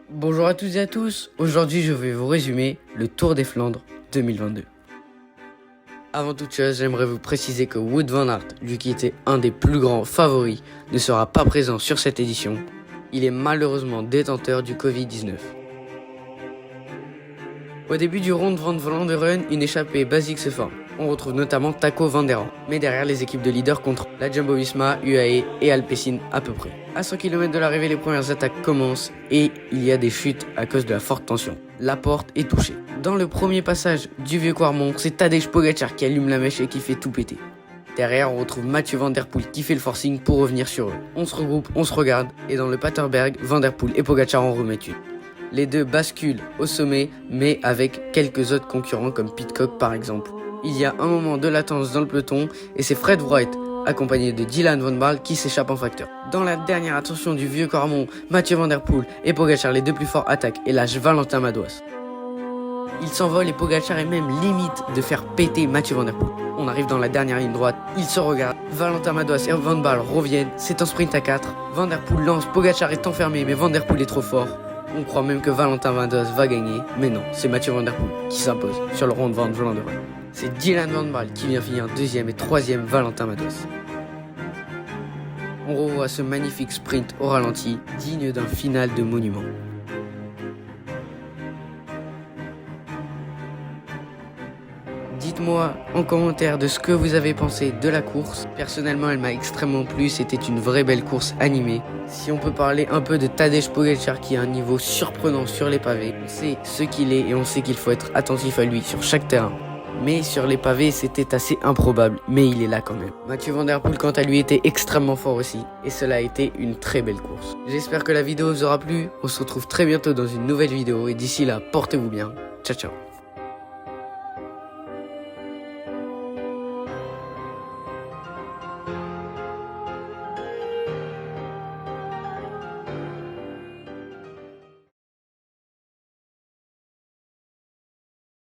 Bonjour à toutes et à tous, aujourd'hui je vais vous résumer le Tour des Flandres 2022. Avant toute chose, j'aimerais vous préciser que Wout van Aert, lui qui était un des plus grands favoris, ne sera pas présent sur cette édition. Il est malheureusement détenteur du Covid-19. Au début du Ronde van Vlaanderen, une échappée basique se forme. On retrouve notamment Taco van der Ran, mais derrière les équipes de leaders contre la Jumbo-Visma, UAE et Alpecin à peu près. À 100 km de l'arrivée, les premières attaques commencent et il y a des chutes à cause de la forte tension. La porte est touchée. Dans le premier passage du Vieux Quarmont, c'est Tadej Pogačar qui allume la mèche et qui fait tout péter. Derrière, on retrouve Mathieu Van Der Poel qui fait le forcing pour revenir sur eux. On se regroupe, on se regarde et dans le Paterberg, Van Der Poel et Pogačar en remettent une. Les deux basculent au sommet, mais avec quelques autres concurrents comme Pidcock par exemple. Il y a un moment de latence dans le peloton et c'est Fred Wright, accompagné de Dylan Van Baarle, qui s'échappe en facteur. Dans la dernière ascension du Vieux Quarmont, Mathieu Van Der Poel et Pogačar, les deux plus forts, attaquent et lâchent Valentin Madouas. Il s'envole et Pogačar est même limite de faire péter Mathieu Van Der Poel. On arrive dans la dernière ligne droite, ils se regardent, Valentin Madouas et Van Baarle reviennent, c'est un sprint à 4. Van Der Poel lance, Pogačar est enfermé mais Van Der Poel est trop fort. On croit même que Valentin Madouas va gagner, mais non, c'est Mathieu Van Der Poel qui s'impose sur le Ronde van Vlaanderen. C'est Dylan Van Baarle qui vient finir deuxième et troisième Valentin Madouas. On revoit ce magnifique sprint au ralenti, digne d'un final de monument. Dites-moi en commentaire de ce que vous avez pensé de la course. Personnellement, elle m'a extrêmement plu, c'était une vraie belle course animée. Si on peut parler un peu de Tadej Pogačar qui a un niveau surprenant sur les pavés, on sait ce qu'il est et on sait qu'il faut être attentif à lui sur chaque terrain. Mais sur les pavés, c'était assez improbable, mais il est là quand même. Mathieu Van Der Poel, quant à lui, était extrêmement fort aussi, et cela a été une très belle course. J'espère que la vidéo vous aura plu, on se retrouve très bientôt dans une nouvelle vidéo, et d'ici là, portez-vous bien. Ciao ciao.